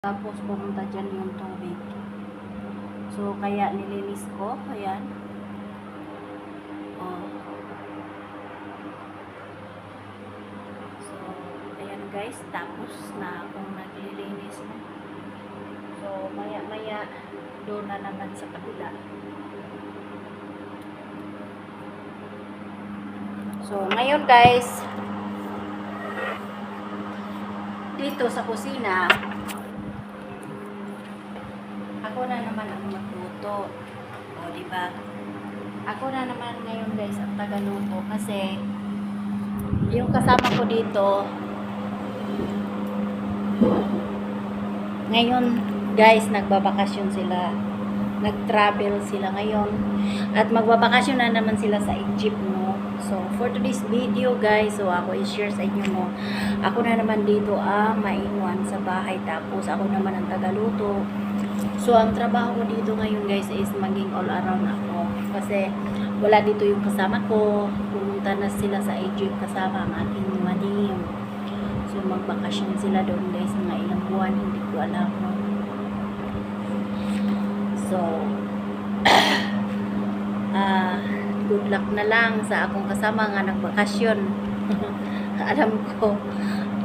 Tapos pumunta dyan yung tubig. So, kaya nilinis ko. Ayan. Oh. So, ayan guys. Tapos na akong naglilinis. So, maya-maya doon na naman sa kabila. So, ngayon guys, dito sa kusina, ako na naman ang magluto. O, diba? Ako na naman ngayon guys ang tagaluto kasi yung kasama ko dito ngayon guys nagbabakasyon sila, nag-travel sila ngayon at magbabakasyon na naman sila sa Egypt, no? So for today's video guys, so ako i-share sa inyo, no, ako na naman dito ang maiwan sa bahay, tapos ako naman ang tagaluto. So ang trabaho ko dito ngayon guys is maging all around ako kasi wala dito yung kasama ko, pumunta na sila sa Egypt kasama ang aking manim. So magbakasyon sila doon guys mga ilang buwan, hindi ko alam, no? So good luck na lang sa akong kasama nga nagbakasyon.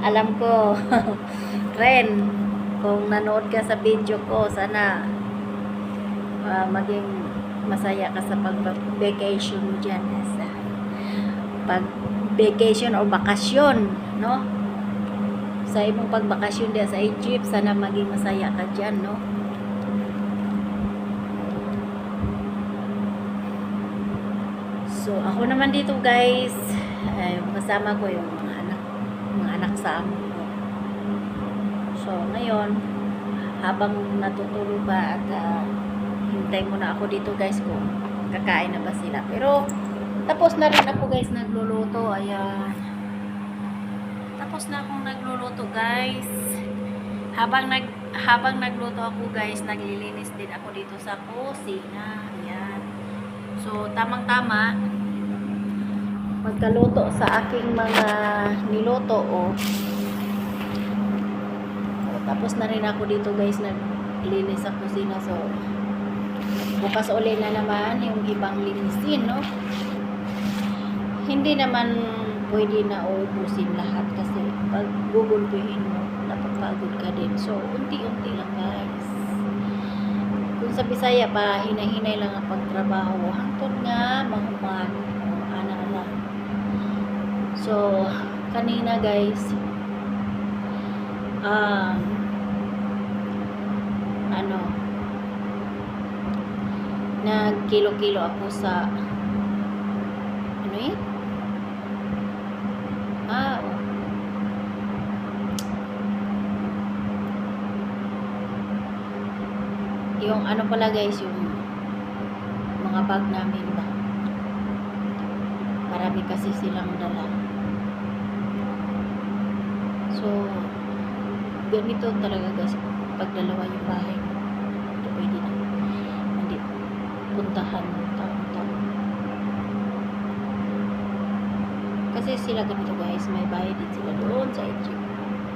alam ko Ren, kung nanood ka sa video ko, sana maging masaya ka sa pag-vacation mo dyan, sa pag-vacation o bakasyon, no? Sa imong pagbakasyon diyan sa Egypt, sana maging masaya ka dyan, no? So ako naman dito guys, kasama ko yung mga anak sa amo ko. So ngayon, habang natutulog ba at hintay muna ako dito guys kung kakain na ba sila. Pero tapos na rin ako guys nagluluto. Ayan. Tapos na akong nagluluto guys. Habang nagluto ako guys, naglilinis din ako dito sa kusina. Ayan. So tamang-tama magkaluto sa aking mga niluto, oh. Tapos na rin ako dito guys naglinis sa kusina. So bukas uli na naman yung ibang linisin, no? Hindi naman pwede na uubusin lahat kasi pag gugulpihin mo napapagod ka din. So unti-unti lang guys. Kung sa Bisaya pa, hinay-hinay lang ang pagtrabaho hangtod nga mahuman o ana-ana. So kanina guys, nag-kilo-kilo ako sa yung pala guys, yung mga bag namin ba, marami kasi silang dala. So ganito talaga guys pag dalawa yung bahay, ito pwede na hindi puntahan taon-taon kasi sila ganito guys, may bahay din sila doon sa Egypt.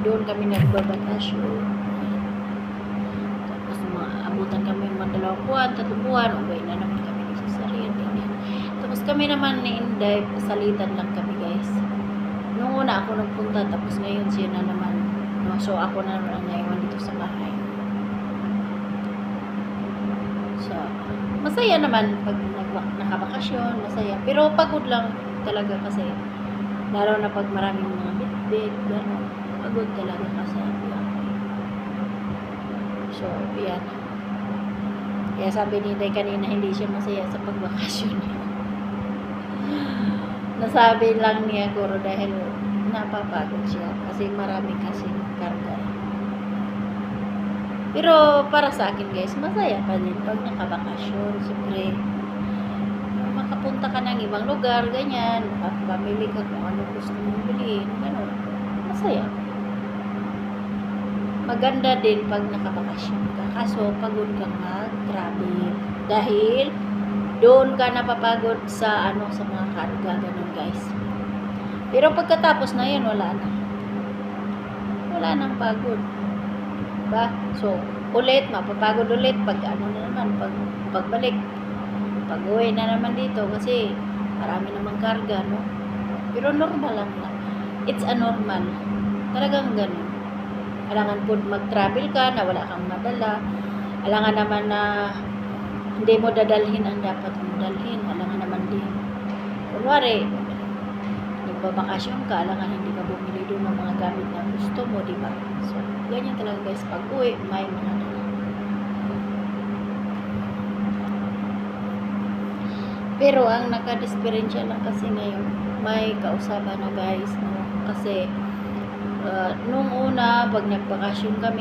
Doon kami nagbabakasyon, tapos abutan kami mga 2 buwan, 3 buwan, uwi na naman kami dito sa sarili. Tapos kami naman ni Inday, pasalitan lang kami guys. Nung una ako nagpunta, tapos ngayon siya na naman, no? So ako na naman ngayon dito sa bahay. So masaya naman pag nakabakasyon, masaya. Pero pagod lang talaga kasi lalo na pag maraming mga bitbit, gano'n. Pagod talaga kasi. So yan. Kaya sabi ni Inday kanina, hindi siya masaya sa pagbakasyon niya. Nasabi lang niya guro dahil napapagod siya kasi marami kasing karga. Pero para sa akin guys, masaya pa din pag nakabakasyon. Siyempre makapunta ka ng ibang lugar, ganyan, pamili ka kung ano gusto mong bilhin, gano'n. Masaya. Maganda din pag nakabakasyon ka, kaso pagod kang mag-travel dahil doon ka napapagod sa sa mga karga, ganun guys. Pero pagkatapos na yun, wala nang pagod. Diba? So, ulit, mapapagod ulit pag ano na naman, pagbalik. Pag-uwi na naman dito kasi marami namang karga, no? Pero normal lang na. It's a normal. Talagang ganun. Alangan po mag-travel ka na wala kang madala. Alangan naman na hindi mo dadalhin ang dapat mong dalhin. Alangan naman din. Kunwari, nagbabakasyon ka, alangan hindi ka bumili doon ng mga gamit na gusto mo, di ba? So, ganyan talaga guys. Pag uwi, may mga dala. Pero ang nakadisperensya lang kasi ngayon, may kausaban na guys, no? Kasi nung una, pag nagbakasyon kami,